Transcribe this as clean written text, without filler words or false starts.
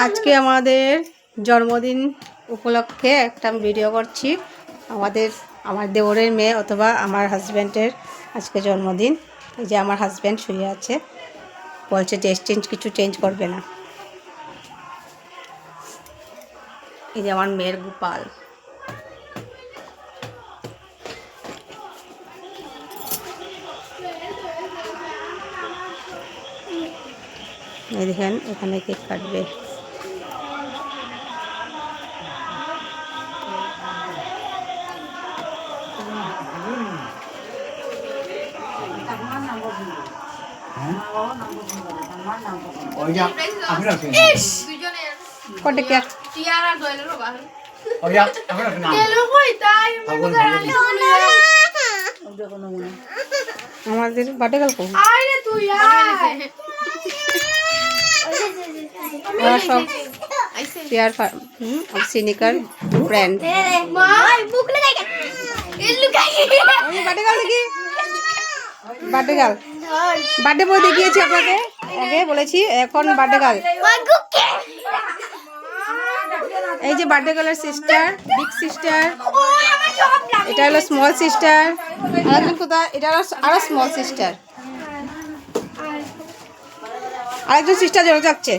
আজকে আমাদের জন্মদিন উপলক্ষে একটা ভিডিও করছি। আমার দেওরের মেয়ে অথবা আমার হাজব্যান্ডের আজকে জন্মদিন। এই যে আমার হাজব্যান্ড শুয়ে আছে, বলছে ড্রেস কিছু চেঞ্জ করবে না। এই যে আমার মেয়ের গোপাল। এই দেখেন এখানে কেক কাটবে। কটে কেক আমাদের বার্থডে গার্ল কো সব পেয়ার সিনিকার ফ্রেন্ড। বার্থডে গার্ল দেখি, বার্থডে গার্ল বার্থডে বই দেখিয়েছি আপনাকে আগে বলেছি, এখন বার্থডে গার্ল। এই যে বার্থডে গার্লের সিস্টার, বিগ সিস্টার, এটা হলো স্মল সিস্টার, আরেকজন কোথায়, এটা আরো স্মল সিস্টার, আরেকজন সিস্টার জন্য যাচ্ছে।